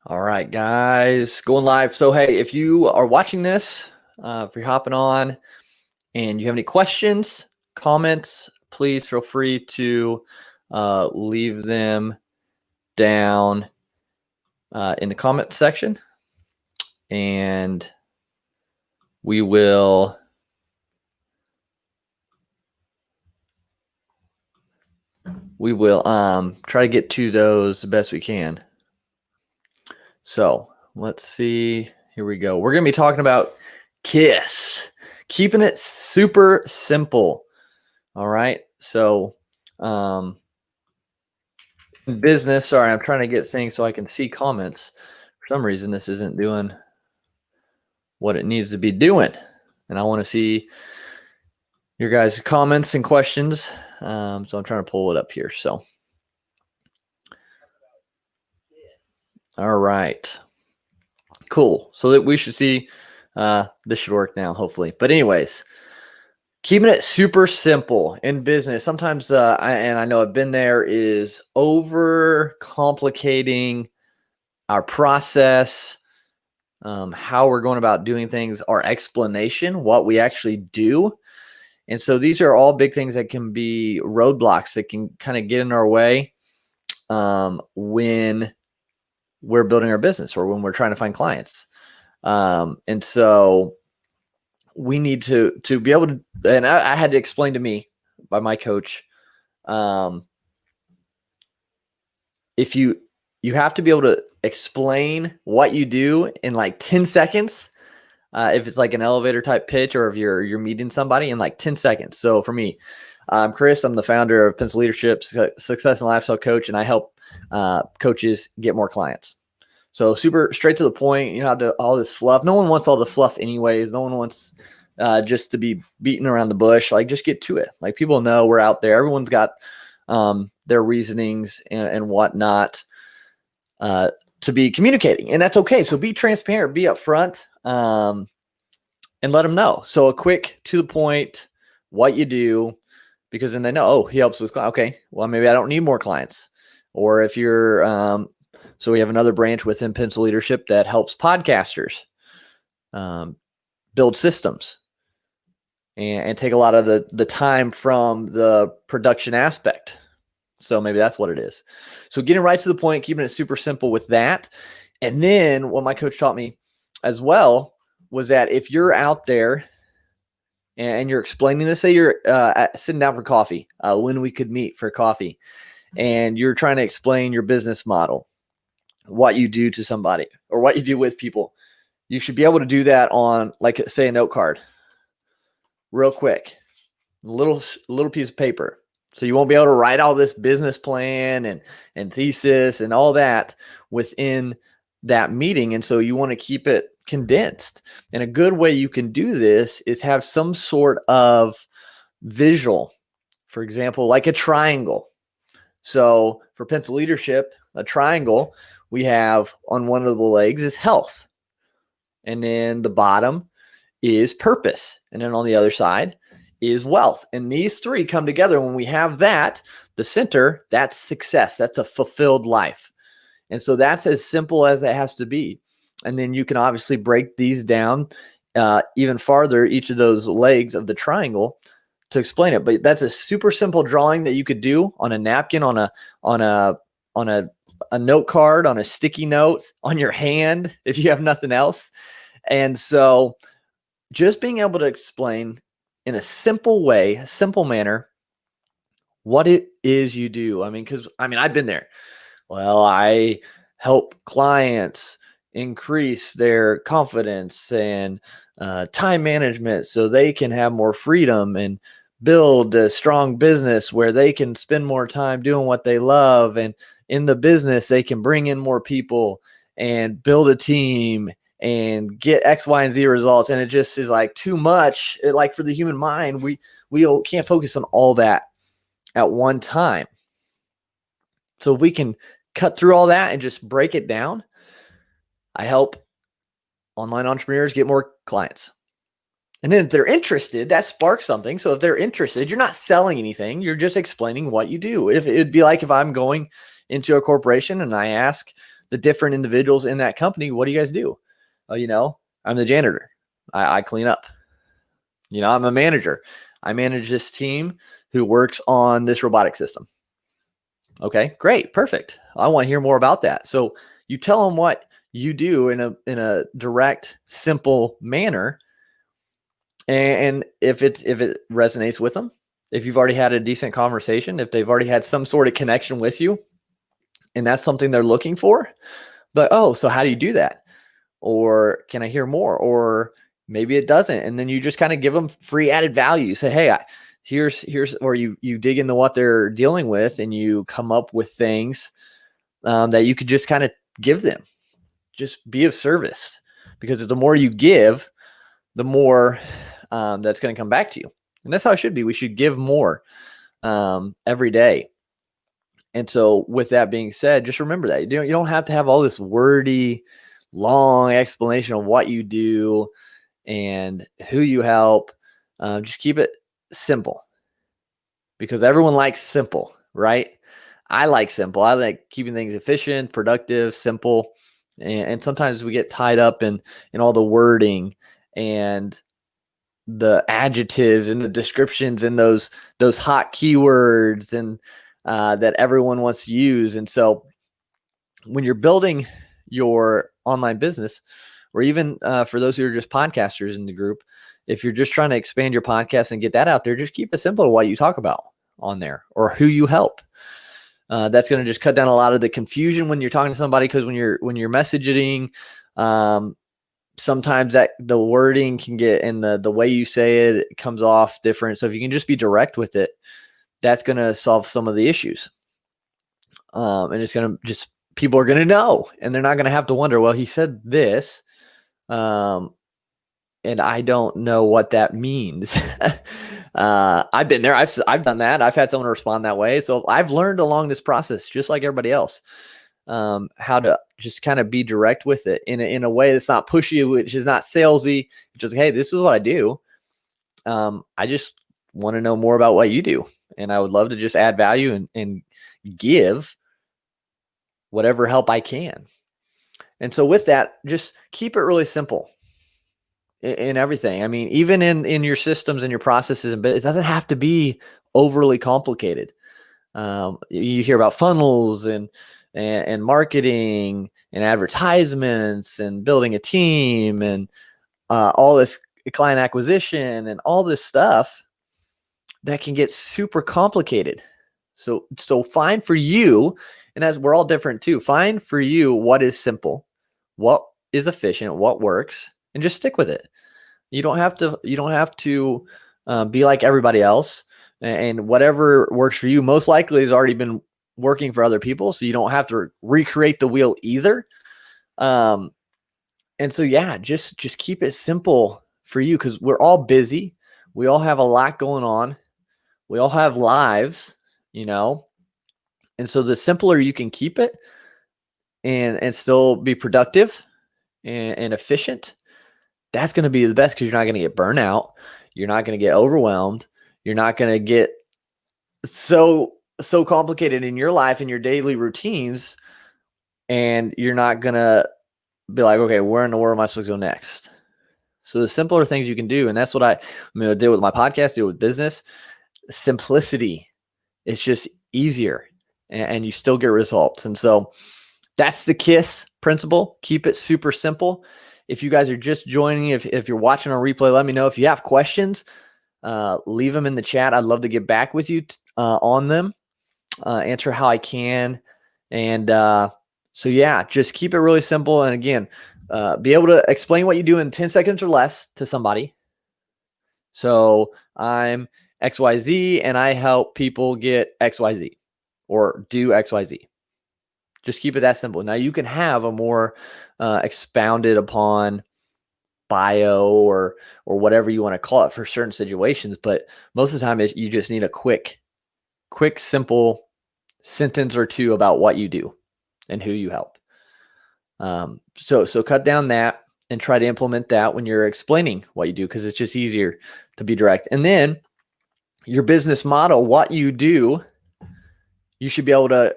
All right, guys, going live. So, hey, if you are watching this, if you're hopping on and you have any questions, comments, please feel free to leave them down in the comment section, and we will try to get to those the best we can. So let's see. Here we go. We're going to be talking about KISS, keeping it super simple. All right. So, in business, sorry, I'm trying to get things so I can see comments. For some reason, this isn't doing what it needs to be doing. And I want to see your guys' comments and questions. So I'm trying to pull it up here. So, all right. Cool. So that we should see, this should work now, hopefully. But anyways, keeping it super simple in business. Sometimes, I know I've been there, is over complicating our process, how we're going about doing things, our explanation, what we actually do. And so these are all big things that can be roadblocks that can kind of get in our way when we're building our business or when we're trying to find clients. And so we need to be able to, and I had to explain to me by my coach, if you have to be able to explain what you do in like 10 seconds, if it's like an elevator type pitch, or if you're meeting somebody in like 10 seconds. So for me, I'm Chris. I'm the founder of Pencil Leadership, Success and Lifestyle Coach, and I help coaches get more clients. So super straight to the point. You don't have to all this fluff. No one wants all the fluff anyways. No one wants just to be beating around the bush. Like, just get to it. Like, people know we're out there. Everyone's got their reasonings and whatnot to be communicating, and that's okay. So be transparent, be upfront, and let them know. So a quick, to the point, what you do, because then they know, oh, he helps with clients. Okay, well, maybe I don't need more clients. Or if you're, so we have another branch within Pencil Leadership that helps podcasters build systems and take a lot of the time from the production aspect. So maybe that's what it is. So getting right to the point, keeping it super simple with that. And then what my coach taught me as well was that if you're out there and you're explaining this, say you're sitting down for coffee, when we could meet for coffee, and you're trying to explain your business model, what you do to somebody or what you do with people, you should be able to do that on, like, say, a note card real quick, little piece of paper. So you won't be able to write all this business plan and thesis and all that within that meeting. And so you want to keep it condensed. And a good way you can do this is have some sort of visual, for example, like a triangle. So for Pencil Leadership, a triangle, we have on one of the legs is health. And then the bottom is purpose. And then on the other side is wealth. And these three come together. When we have that, the center, that's success. That's a fulfilled life. And so that's as simple as it has to be. And then you can obviously break these down even farther, each of those legs of the triangle, to explain it. But that's a super simple drawing that you could do on a napkin, on a note card, on a sticky note, on your hand, if you have nothing else. And so just being able to explain in a simple way, a simple manner, what it is you do. Because I've been there. Well, I help clients increase their confidence and time management so they can have more freedom and build a strong business where they can spend more time doing what they love. And in the business, they can bring in more people and build a team and get X, Y, and Z results. And it just is like too much. Like, for the human mind, we can't focus on all that at one time. So if we can cut through all that and just break it down, I help online entrepreneurs get more clients. And then if they're interested, that sparks something. So if they're interested, you're not selling anything. You're just explaining what you do. If it'd be like if I'm going into a corporation and I ask the different individuals in that company, what do you guys do? I'm the janitor. I clean up. I'm a manager. I manage this team who works on this robotic system. Okay, great, perfect. I want to hear more about that. So you tell them what you do in a direct, simple manner. And if it resonates with them, if you've already had a decent conversation, if they've already had some sort of connection with you, and that's something they're looking for, but so how do you do that? Or can I hear more? Or maybe it doesn't. And then you just kind of give them free added value. You say, hey, here's where you dig into what they're dealing with, and you come up with things that you could just kind of give them. Just be of service, because the more you give, the more that's going to come back to you. And that's how it should be. We should give more every day. And so with that being said, just remember that you don't have to have all this wordy, long explanation of what you do and who you help. Just keep it simple, because everyone likes simple, right? I like simple. I like keeping things efficient, productive, simple. And sometimes we get tied up in all the wording and the adjectives and the descriptions and those hot keywords and that everyone wants to use. And so when you're building your online business, or even for those who are just podcasters in the group, if you're just trying to expand your podcast and get that out there, just keep it simple to what you talk about on there or who you help. That's going to just cut down a lot of the confusion when you're talking to somebody, because when you're messaging, sometimes that the wording can get, and the way you say it comes off different. So if you can just be direct with it, that's going to solve some of the issues. And it's going to people are going to know, and they're not going to have to wonder, well, he said this, and I don't know what that means. I've been there. I've done that. I've had someone respond that way. So I've learned along this process, just like everybody else, how to just kind of be direct with it in a way that's not pushy, which is not salesy. It's just, hey, this is what I do. I just want to know more about what you do, and I would love to just add value and give whatever help I can. And so with that, just keep it really simple in everything. I mean, even in your systems and your processes, but it doesn't have to be overly complicated. You hear about funnels and marketing and advertisements and building a team and all this client acquisition and all this stuff that can get super complicated. So find for you, and as we're all different too, find for you what is simple, what is efficient, what works, and just stick with it. You don't have to be like everybody else, and whatever works for you most likely has already been working for other people, so you don't have to recreate the wheel either. And so yeah, just keep it simple for you, because we're all busy. We all have a lot going on. We all have lives, and so the simpler you can keep it and still be productive and efficient, that's going to be the best, because you're not going to get burnt out. You're not going to get overwhelmed. You're not going to get so complicated in your life and your daily routines, and you're not going to be like, okay, where in the world am I supposed to go next? So the simpler things you can do, and that's what I deal with my podcast, deal with business, simplicity. It's just easier, and you still get results. And so that's the KISS principle. Keep it super simple. If you guys are just joining, if you're watching on replay, let me know. If you have questions, leave them in the chat. I'd love to get back with you on them, answer how I can. And so yeah, just keep it really simple. And again, be able to explain what you do in 10 seconds or less to somebody. So I'm XYZ and I help people get XYZ or do XYZ. Just keep it that simple. Now you can have a more expounded upon bio or whatever you want to call it for certain situations, but most of the time you just need a quick, simple sentence or two about what you do and who you help. So cut down that and try to implement that when you're explaining what you do, because it's just easier to be direct. And then your business model, what you do, you should be able to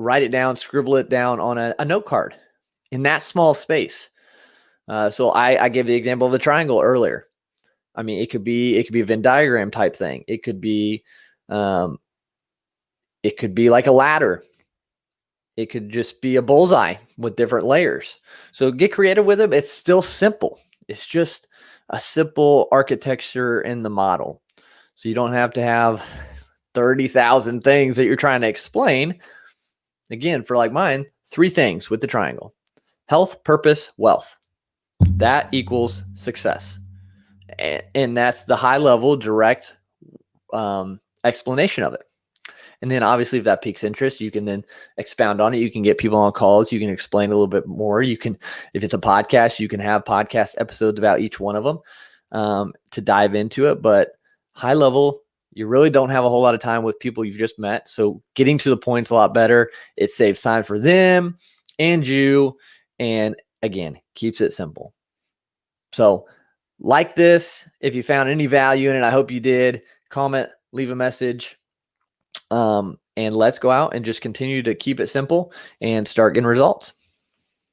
write it down, scribble it down on a note card in that small space. So I gave the example of the triangle earlier. I mean, it could be a Venn diagram type thing. It could be like a ladder. It could just be a bullseye with different layers. So get creative with it. It's still simple. It's just a simple architecture in the model. So you don't have to have 30,000 things that you're trying to explain. Again, for like mine, 3 things with the triangle: health, purpose, wealth. That equals success. And that's the high level direct explanation of it. And then obviously if that piques interest, you can then expound on it. You can get people on calls. You can explain a little bit more. You can, if it's a podcast, you can have podcast episodes about each one of them to dive into it. But high level, you really don't have a whole lot of time with people you've just met. So getting to the point's a lot better. It saves time for them and you. And again, keeps it simple. So like this, if you found any value in it, I hope you did. Comment, leave a message. And let's go out and just continue to keep it simple and start getting results.